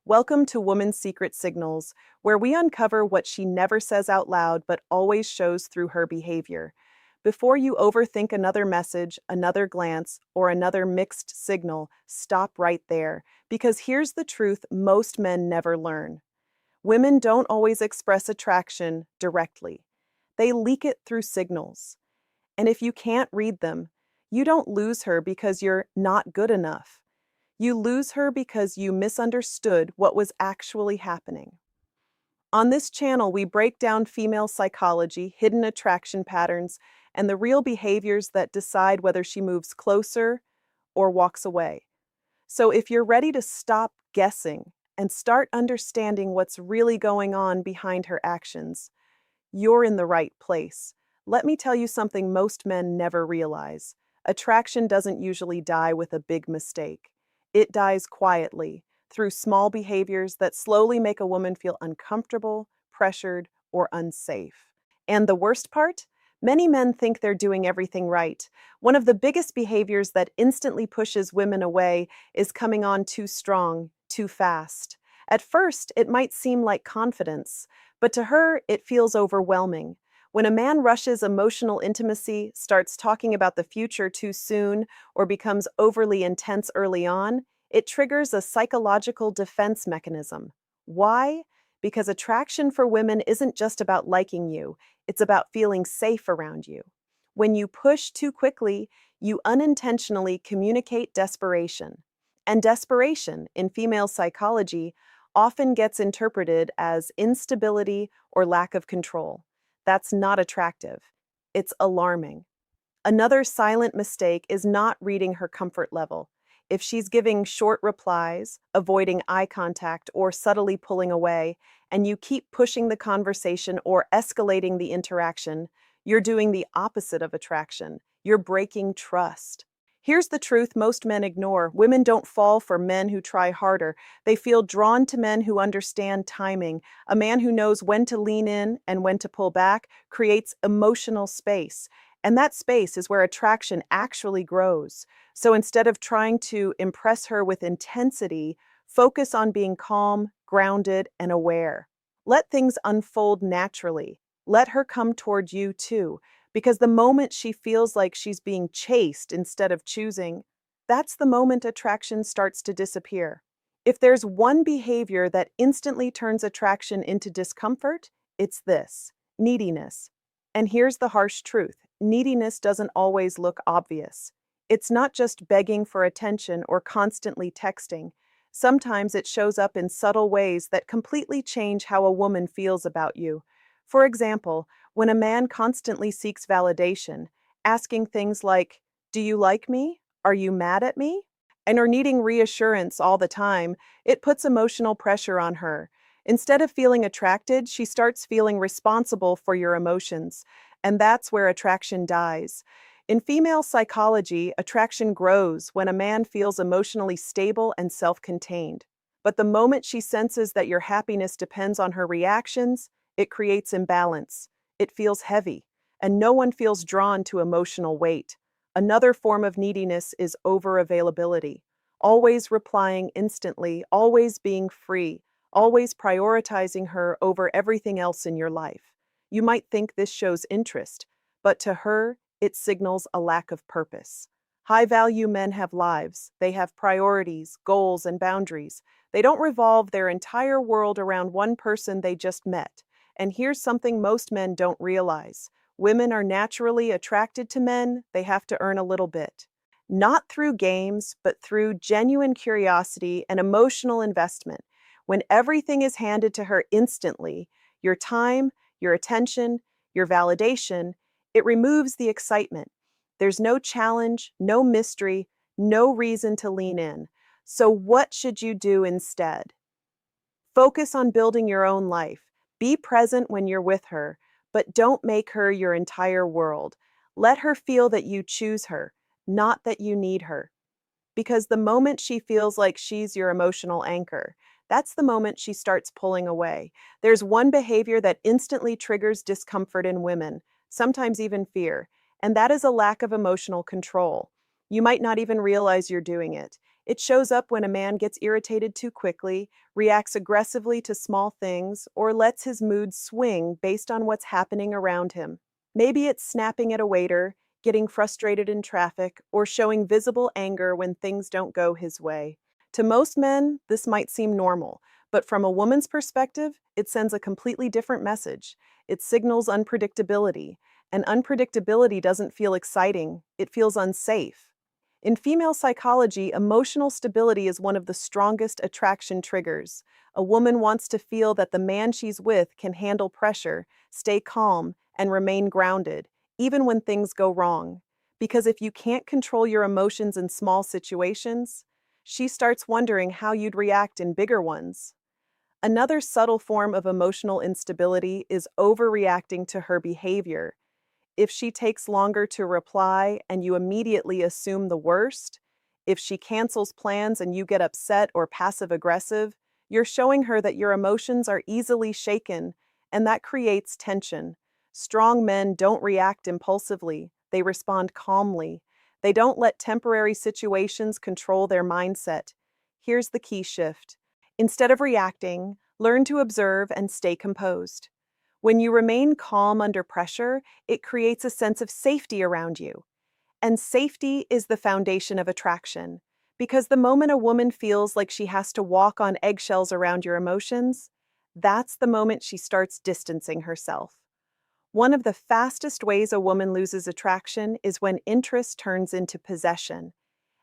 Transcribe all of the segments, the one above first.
Welcome to Woman's Secret Signals, where we uncover what she never says out loud but always shows through her behavior. Before you overthink another message, another glance, or another mixed signal, stop right there, because here's the truth most men never learn. Women don't always express attraction directly. They leak it through signals. And if you can't read them, you don't lose her because you're not good enough. You lose her because you misunderstood what was actually happening. On this channel, we break down female psychology, hidden attraction patterns, and the real behaviors that decide whether she moves closer or walks away. So if you're ready to stop guessing and start understanding what's really going on behind her actions, you're in the right place. Let me tell you something most men never realize. Attraction doesn't usually die with a big mistake. It dies quietly, through small behaviors that slowly make a woman feel uncomfortable, pressured, or unsafe. And the worst part? Many men think they're doing everything right. One of the biggest behaviors that instantly pushes women away is coming on too strong, too fast. At first, it might seem like confidence, but to her, it feels overwhelming. When a man rushes emotional intimacy, starts talking about the future too soon, or becomes overly intense early on, it triggers a psychological defense mechanism. Why? Because attraction for women isn't just about liking you, it's about feeling safe around you. When you push too quickly, you unintentionally communicate desperation. And desperation, in female psychology, often gets interpreted as instability or lack of control. That's not attractive. It's alarming. Another silent mistake is not reading her comfort level. If she's giving short replies, avoiding eye contact, or subtly pulling away, and you keep pushing the conversation or escalating the interaction, you're doing the opposite of attraction. You're breaking trust. Here's the truth most men ignore. Women don't fall for men who try harder. They feel drawn to men who understand timing. A man who knows when to lean in and when to pull back creates emotional space. And that space is where attraction actually grows. So instead of trying to impress her with intensity, focus on being calm, grounded, and aware. Let things unfold naturally. Let her come toward you too, because the moment she feels like she's being chased instead of choosing, that's the moment attraction starts to disappear. If there's one behavior that instantly turns attraction into discomfort, it's this: neediness. And here's the harsh truth: neediness doesn't always look obvious. It's not just begging for attention or constantly texting. Sometimes it shows up in subtle ways that completely change how a woman feels about you. For example, when a man constantly seeks validation, asking things like, "Do you like me? Are you mad at me?" and are needing reassurance all the time, it puts emotional pressure on her. Instead of feeling attracted, she starts feeling responsible for your emotions, and that's where attraction dies. In female psychology, attraction grows when a man feels emotionally stable and self-contained. But the moment she senses that your happiness depends on her reactions, it creates imbalance. It feels heavy, and no one feels drawn to emotional weight. Another form of neediness is over-availability. Always replying instantly, always being free, always prioritizing her over everything else in your life. You might think this shows interest, but to her, it signals a lack of purpose. High-value men have lives. They have priorities, goals, and boundaries. They don't revolve their entire world around one person they just met. And here's something most men don't realize: women are naturally attracted to men. They have to earn a little bit. Not through games, but through genuine curiosity and emotional investment. When everything is handed to her instantly, your time, your attention, your validation, it removes the excitement. There's no challenge, no mystery, no reason to lean in. So what should you do instead? Focus on building your own life. Be present when you're with her, but don't make her your entire world. Let her feel that you choose her, not that you need her. Because the moment she feels like she's your emotional anchor, that's the moment she starts pulling away. There's one behavior that instantly triggers discomfort in women, sometimes even fear, and that is a lack of emotional control. You might not even realize you're doing it. It shows up when a man gets irritated too quickly, reacts aggressively to small things, or lets his mood swing based on what's happening around him. Maybe it's snapping at a waiter, getting frustrated in traffic, or showing visible anger when things don't go his way. To most men, this might seem normal, but from a woman's perspective, it sends a completely different message. It signals unpredictability, and unpredictability doesn't feel exciting, it feels unsafe. In female psychology, emotional stability is one of the strongest attraction triggers. A woman wants to feel that the man she's with can handle pressure, stay calm, and remain grounded, even when things go wrong. Because if you can't control your emotions in small situations, she starts wondering how you'd react in bigger ones. Another subtle form of emotional instability is overreacting to her behavior. If she takes longer to reply and you immediately assume the worst, if she cancels plans and you get upset or passive aggressive, you're showing her that your emotions are easily shaken, and that creates tension. Strong men don't react impulsively, they respond calmly. They don't let temporary situations control their mindset. Here's the key shift. Instead of reacting, learn to observe and stay composed. When you remain calm under pressure, it creates a sense of safety around you. And safety is the foundation of attraction. Because the moment a woman feels like she has to walk on eggshells around your emotions, that's the moment she starts distancing herself. One of the fastest ways a woman loses attraction is when interest turns into possession.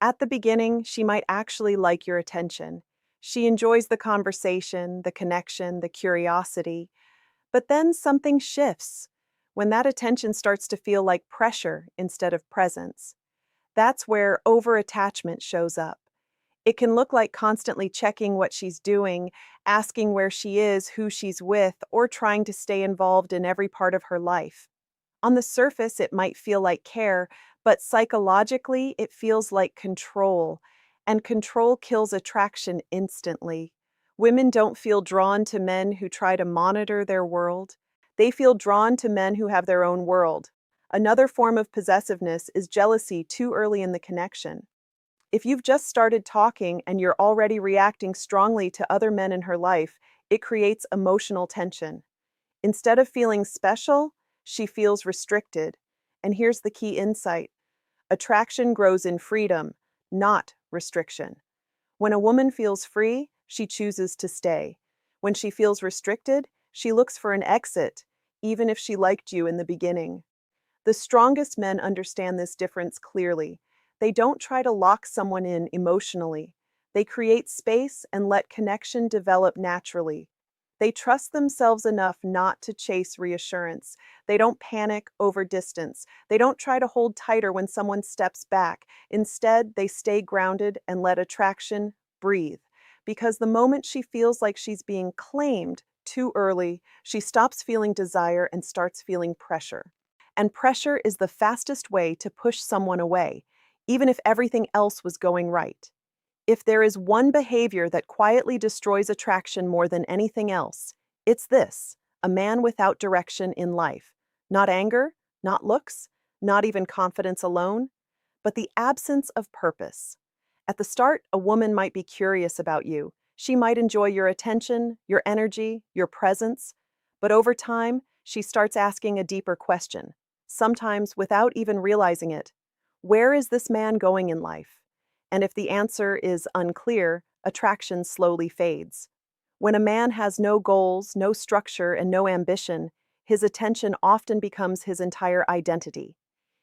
At the beginning, she might actually like your attention. She enjoys the conversation, the connection, the curiosity. But then something shifts when that attention starts to feel like pressure instead of presence. That's where overattachment shows up. It can look like constantly checking what she's doing, asking where she is, who she's with, or trying to stay involved in every part of her life. On the surface, it might feel like care, but psychologically, it feels like control. And control kills attraction instantly. Women don't feel drawn to men who try to monitor their world. They feel drawn to men who have their own world. Another form of possessiveness is jealousy too early in the connection. If you've just started talking and you're already reacting strongly to other men in her life, it creates emotional tension. Instead of feeling special, she feels restricted. And here's the key insight. Attraction grows in freedom, not restriction. When a woman feels free, she chooses to stay. When she feels restricted, she looks for an exit, even if she liked you in the beginning. The strongest men understand this difference clearly. They don't try to lock someone in emotionally. They create space and let connection develop naturally. They trust themselves enough not to chase reassurance. They don't panic over distance. They don't try to hold tighter when someone steps back. Instead, they stay grounded and let attraction breathe. Because the moment she feels like she's being claimed too early, she stops feeling desire and starts feeling pressure. And pressure is the fastest way to push someone away, even if everything else was going right. If there is one behavior that quietly destroys attraction more than anything else, it's this: a man without direction in life. Not anger, not looks, not even confidence alone, but the absence of purpose. At the start, a woman might be curious about you. She might enjoy your attention, your energy, your presence. But over time, she starts asking a deeper question, sometimes without even realizing it. Where is this man going in life? And if the answer is unclear, attraction slowly fades. When a man has no goals, no structure, and no ambition, his attention often becomes his entire identity.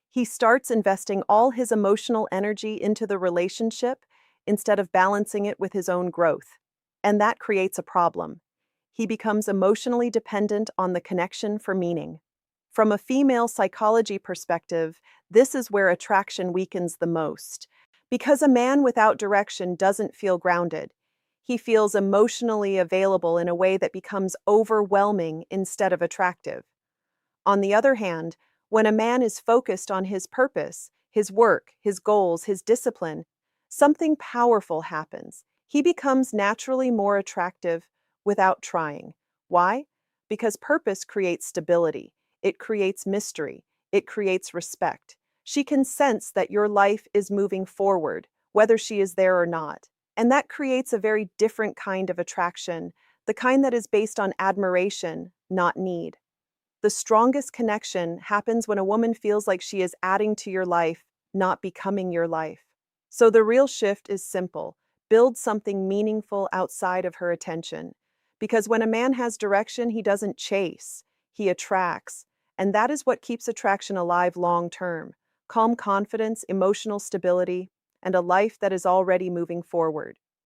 He starts investing all his emotional energy into the relationship instead of balancing it with his own growth. And that creates a problem. He becomes emotionally dependent on the connection for meaning. From a female psychology perspective, this is where attraction weakens the most. Because a man without direction doesn't feel grounded. He feels emotionally available in a way that becomes overwhelming instead of attractive. On the other hand, when a man is focused on his purpose, his work, his goals, his discipline, something powerful happens. He becomes naturally more attractive without trying. Why? Because purpose creates stability, it creates mystery, it creates respect. She can sense that your life is moving forward, whether she is there or not. And that creates a very different kind of attraction, the kind that is based on admiration, not need. The strongest connection happens when a woman feels like she is adding to your life, not becoming your life. So the real shift is simple: build something meaningful outside of her attention. Because when a man has direction, he doesn't chase, he attracts. And that is what keeps attraction alive long term: calm confidence, emotional stability, and a life that is already moving forward.